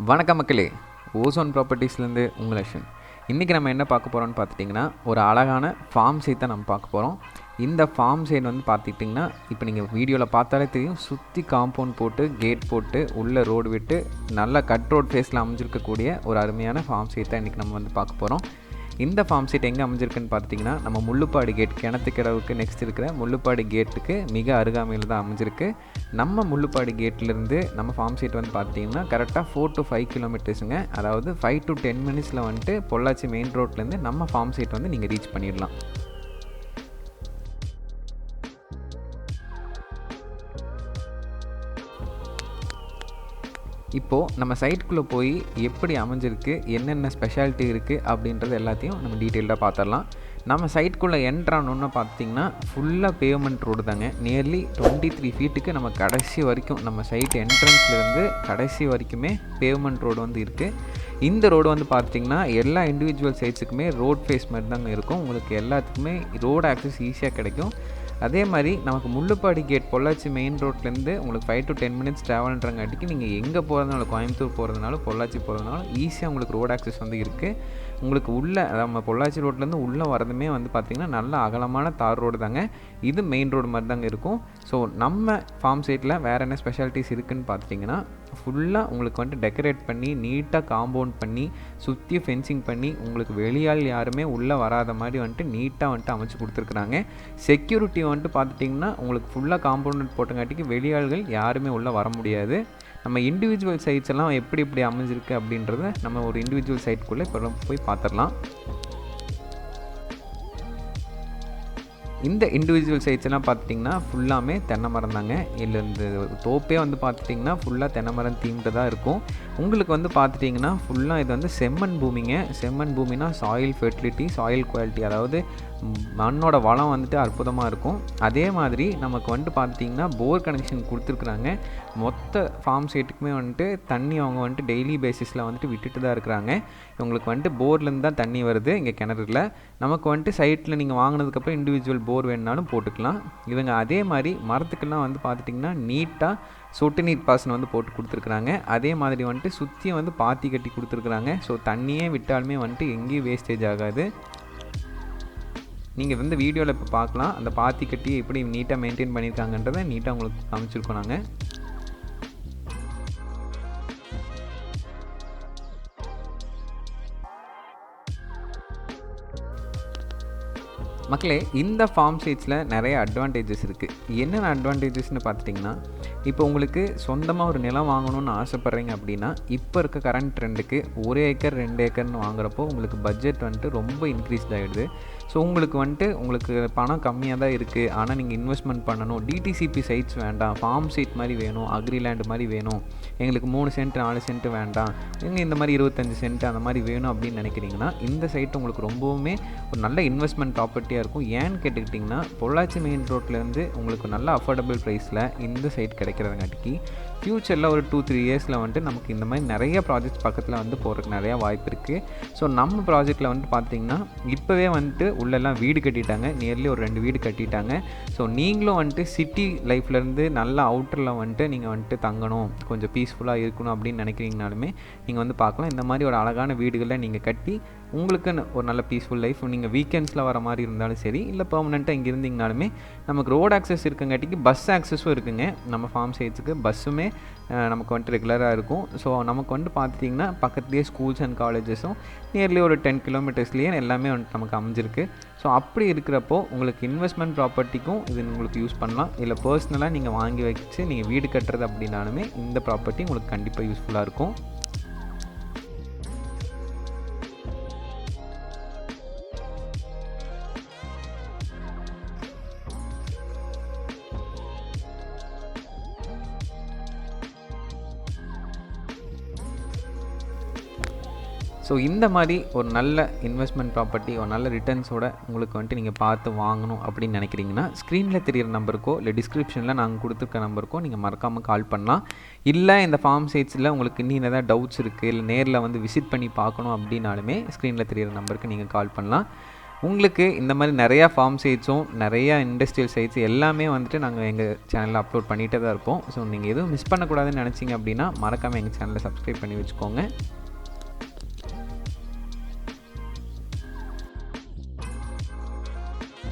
வணக்கம் மக்களே, ஓசோன் ப்ராப்பர்ட்டிஸ்லேருந்து உங்கள் லக்ஷன். இன்றைக்கி நம்ம என்ன பார்க்க போகிறோம்னு பார்த்துட்டிங்கன்னா, ஒரு அழகான ஃபார்ம் சைட் தான் நம்ம பார்க்க போகிறோம். இந்த ஃபார்ம் சைட் வந்து பார்த்துக்கிட்டிங்கன்னா, இப்போ நீங்கள் வீடியோவில் பார்த்தாலே தெரியும், சுற்றி காம்பவுண்ட் போட்டு கேட் போட்டு உள்ளே ரோடு விட்டு நல்லா கட் ரோட் ஃபேஸில் அமைஞ்சிருக்கக்கூடிய ஒரு அருமையான ஃபார்ம் சைட் தான் இன்றைக்கி நம்ம வந்து பார்க்க போகிறோம். இந்த ஃபார்ம் சைட் எங்கே அமைஞ்சிருக்குன்னு பார்த்திங்கன்னா, நம்ம முள்ளுப்பாடி கேட் கிணத்துக்கிடவுக்கு நெக்ஸ்ட் இருக்கிற முள்ளுப்பாடி கேட்டுக்கு மிக அருகாமையில் தான் அமைஞ்சிருக்கு. நம்ம முள்ளுப்பாடி கேட்லேருந்து நம்ம ஃபார்ம் சைட் வந்து பார்த்திங்கன்னா கரெக்டாக 4 to 5 கிலோமீட்டர்ஸுங்க. அதாவது 5 to 10 மினிட்ஸில் வந்துட்டு பொள்ளாச்சி மெயின் ரோட்லேருந்து நம்ம ஃபார்ம் சைட் வந்து நீங்கள் ரீச் பண்ணிடலாம். இப்போது நம்ம சைட்டுக்குள்ளே போய் எப்படி அமைஞ்சிருக்கு, என்னென்ன ஸ்பெஷாலிட்டி இருக்குது அப்படின்றது எல்லாத்தையும் நம்ம டீட்டெயில்டாக பார்த்துடலாம். நம்ம சைட்டுக்குள்ளே என்ட்ரானோன்னு பார்த்திங்கன்னா ஃபுல்லாக பேவ்மெண்ட் ரோடு தாங்க. நியர்லி 23 ஃபீட்டுக்கு நம்ம கடைசி வரைக்கும் நம்ம சைட் என்ட்ரன்ஸ்லேருந்து கடைசி வரைக்குமே பேவ்மெண்ட் ரோடு வந்து இருக்குது. இந்த ரோடு வந்து பார்த்திங்கன்னா எல்லா இண்டிவிஜுவல் சைட்ஸுக்குமே ரோட் ஃபேஸ் மாதிரி தாங்க இருக்கும். உங்களுக்கு எல்லாத்துக்குமே ரோடு ஆக்சஸ் ஈஸியாக கிடைக்கும். அதே மாதிரி நமக்கு முள்ளுப்பாடி கேட் பொள்ளாச்சி மெயின் ரோட்லேருந்து உங்களுக்கு 5 to 10 மினிட்ஸ் ட்ராவல்ன்றங்காட்டிக்கு நீங்கள் எங்கே போகிறதுனால, கோயம்புத்தூர் போகிறதுனால, பொள்ளாச்சி போகிறதுனால ஈஸியாக உங்களுக்கு ரோட் ஆக்சஸ் வந்து இருக்குது. உங்களுக்கு உள்ளே நம்ம பொள்ளாச்சி ரோட்லேருந்து உள்ளே வரதுமே வந்து பார்த்திங்கன்னா நல்ல அகலமான தார் ரோடு தாங்க. இது மெயின் ரோடு மாதிரி தாங்க இருக்கும். ஸோ நம்ம ஃபார்ம் சைட்டில் வேறு என்ன ஸ்பெஷாலிட்டிஸ் இருக்குதுன்னு பார்த்திங்கன்னா, ஃபுல்லாக உங்களுக்கு வந்துட்டு டெக்கரேட் பண்ணி நீட்டாக காம்பவுண்ட் பண்ணி சுற்றி ஃபென்சிங் பண்ணி உங்களுக்கு வெளியால் யாருமே உள்ளே வராத மாதிரி வந்துட்டு நீட்டாக வந்துட்டு அமைச்சு கொடுத்துருக்குறாங்க. செக்யூரிட்டி வந்துட்டு பார்த்துட்டிங்கன்னா உங்களுக்கு ஃபுல்லாக காம்பவுண்ட் போட்டங்காட்டிக்கு வெளியாள்கள் யாருமே உள்ளே வர முடியாது. நம்ம இண்டிவிஜுவல் சைட்ஸ் எல்லாம் எப்படி அமைஞ்சிருக்கு அப்படின்றத நம்ம ஒரு இண்டிவிஜுவல் சைட்குள்ளே இப்போ போய் பார்த்துடலாம். இந்த இண்டிவிஜுவல் சைட்ஸ் எல்லாம் பார்த்துட்டிங்கன்னா ஃபுல்லாமே தென்னை மரம் தாங்க. இல்லை இந்த தோப்பே வந்து பார்த்துட்டிங்கன்னா ஃபுல்லாக தென்னை மரம் தீம்டு தான் இருக்கும். உங்களுக்கு வந்து பார்த்துட்டிங்கன்னா ஃபுல்லாக இது வந்து செம்மண் பூமிங்க. செம்மண் பூமினா சாயில் ஃபெர்டிலிட்டி, சாயில் குவாலிட்டி, அதாவது மண்ணோட வளம் வந்துட்டு அற்புதமாக இருக்கும். அதே மாதிரி நமக்கு வந்துட்டு பார்த்துட்டிங்கன்னா போர் கனெக்ஷன் கொடுத்துருக்குறாங்க. மொத்த ஃபார்ம் சைட்டுக்குமே வந்துட்டு தண்ணி அவங்க வந்துட்டு டெய்லி பேசிஸில் வந்துட்டு விட்டுட்டு தான் இருக்கிறாங்க. இவங்களுக்கு வந்துட்டு போர்லேருந்து தான் தண்ணி வருது இங்கே கிணறுல. நமக்கு வந்துட்டு சைட்டில் நீங்கள் வாங்கினதுக்கப்புறம் இண்டிவிஜுவல் போர் வேணுனாலும் போட்டுக்கலாம். இவங்க அதே மாதிரி மரத்துக்கெல்லாம் வந்து பார்த்துட்டிங்கன்னா நீட்டாக சொட்டு நீர் பாசனம் வந்து போட்டு கொடுத்துருக்குறாங்க. அதே மாதிரி வந்துட்டு சுற்றியும் வந்து பாத்தி கட்டி கொடுத்துருக்குறாங்க. ஸோ தண்ணியே விட்டாலுமே வந்துட்டு எங்கேயும் வேஸ்டேஜ் ஆகாது. நீங்கள் வந்து வீடியோவில் இப்போ பார்க்கலாம், அந்த பாத்தி கட்டி எப்படி நீட்டாக மெயின்டைன் பண்ணியிருக்காங்கன்றதை நீட்டாக உங்களுக்கு காமிச்சிருக்கோம் நாங்கள். மக்களே, இந்த ஃபார்ம் சைட்ஸில் நிறைய அட்வான்டேஜஸ் இருக்குது. என்னென்ன அட்வான்டேஜஸ்னு பார்த்துட்டிங்கன்னா, இப்போ உங்களுக்கு சொந்தமாக ஒரு நிலம் வாங்கணும்னு ஆசைப்பட்றீங்க அப்படின்னா, இப்போ இருக்க கரண்ட் ட்ரெண்டுக்கு 1 ஏக்கர் 2 ஏக்கர்னு வாங்குறப்போ உங்களுக்கு பட்ஜெட் வந்துட்டு ரொம்ப இன்க்ரீஸ்ட் ஆகிடுது. ஸோ உங்களுக்கு பணம் கம்மியாக தான் இருக்குது, ஆனால் நீங்கள் இன்வெஸ்ட்மெண்ட் பண்ணணும், டிடிசிபி சைட்ஸ் வேண்டாம், ஃபார்ம் சைட் மாதிரி வேணும், அக்ரிலேண்ட் மாதிரி வேணும், எங்களுக்கு 3 சென்ட் 4 சென்ட் வேண்டாம், எங்கள் இந்த மாதிரி 25 சென்ட் அந்த மாதிரி வேணும் அப்படின்னு நினைக்கிறீங்கன்னா, இந்த சைட் உங்களுக்கு ரொம்பவுமே ஒரு நல்ல இன்வெஸ்ட்மெண்ட் ப்ராப்பர்ட்டியாக இருக்கும். ஏன்னு கேட்டுக்கிட்டிங்கன்னா, பொள்ளாச்சி மெயின் ரோட்லேருந்து உங்களுக்கு நல்ல அஃபோர்டபுள் ப்ரைஸில் இந்த சைட் கிடைக்கிறதுங்காட்டிக்கு ஃப்யூச்சரில் ஒரு 2-3 இயர்ஸில் வந்துட்டு நமக்கு இந்த மாதிரி நிறைய ப்ராஜெக்ட்ஸ் பக்கத்தில் வந்து போகிறதுக்கு நிறையா வாய்ப்பு இருக்குது. ஸோ நம்ம ப்ராஜெக்டில் வந்துட்டு பார்த்திங்கன்னா இப்போவே வந்துட்டு உள்ளெல்லாம் வீடு கட்டிட்டாங்க. நியர்லி ஒரு 2 வீடு கட்டிட்டாங்க. ஸோ நீங்களும் வந்துட்டு சிட்டி லைஃப்லேருந்து நல்ல அவுட்டரில் வந்துட்டு நீங்கள் வந்துட்டு தங்கணும், கொஞ்சம் பீஸ்ஃபுல்லாக இருக்கணும் அப்படின்னு நினைக்கிறீங்கனாலுமே நீங்கள் வந்து பார்க்கலாம். இந்த மாதிரி ஒரு அழகான வீடுகளில் நீங்கள் கட்டி உங்களுக்குன்னு ஒரு நல்ல பீஸ்ஃபுல் லைஃப், நீங்கள் வீக்கெண்ட்ஸில் வர மாதிரி இருந்தாலும் சரி, இல்லை பெர்மனெண்ட்டாக இங்கே இருந்தீங்கனாலுமே நமக்கு ரோட் ஆக்சஸ் இருக்குங்காட்டிக்கு பஸ் ஆக்சஸும் இருக்குங்க. நம்ம ஃபார்ம் சைட்ஸுக்கு பஸ்ஸுமே நமக்கு வந்துட்டு ரெகுலராக இருக்கும். ஸோ நமக்கு வந்துட்டு பார்த்துட்டிங்கன்னா பக்கத்துலேயே ஸ்கூல்ஸ் அண்ட் காலேஜஸும் நியர்லி ஒரு 10 கிலோமீட்டர்ஸ்லேயே எல்லாமே வந்துட்டு நமக்கு அமைஞ்சிருக்கு. ஸோ அப்படி இருக்கிறப்போ உங்களுக்கு இன்வெஸ்ட்மெண்ட் ப்ராப்பர்ட்டிக்கும் இது உங்களுக்கு யூஸ் பண்ணலாம். இல்லை பர்சனலாக நீங்கள் வாங்கி வச்சு நீங்கள் வீடு கட்டுறது அப்படின்னாலுமே இந்த ப்ராப்பர்ட்டி உங்களுக்கு கண்டிப்பாக யூஸ்ஃபுல்லாக இருக்கும். ஸோ இந்த மாதிரி ஒரு நல்ல இன்வெஸ்ட்மெண்ட் ப்ராப்பர்ட்டி, ஒரு நல்ல ரிட்டர்ன்ஸோட உங்களுக்கு வந்துட்டு நீங்கள் பார்த்து வாங்கணும் அப்படின்னு நினைக்கிறீங்கன்னா, ஸ்க்ரீனில் தெரியிற நம்பருக்கோ இல்லை டிஸ்கிரிப்ஷனில் நாங்கள் கொடுத்துருக்க நம்பருக்கோ நீங்கள் மறக்காமல் கால் பண்ணலாம். இல்லை இந்த ஃபார்ம் சைட்ஸில் உங்களுக்கு இன்னும் ஏதாவது டவுட்ஸ் இருக்குது, இல்லை நேரில் வந்து விசிட் பண்ணி பார்க்கணும் அப்படின்னாலுமே ஸ்க்ரீனில் தெரியிற நம்பருக்கு நீங்கள் கால் பண்ணலாம். உங்களுக்கு இந்த மாதிரி நிறையா ஃபார்ம் சைட்ஸும் நிறையா இண்டஸ்ட்ரியல் சைட்ஸ் எல்லாமே வந்துட்டு நாங்கள் எங்கள் சேனலில் அப்லோட் பண்ணிகிட்டே தான் இருப்போம். ஸோ நீங்கள் எதுவும் மிஸ் பண்ணக்கூடாதுன்னு நினச்சிங்க அப்படின்னா மறக்காமல் எங்கள் சேனலை சப்ஸ்கிரைப் பண்ணி வச்சுக்கோங்க.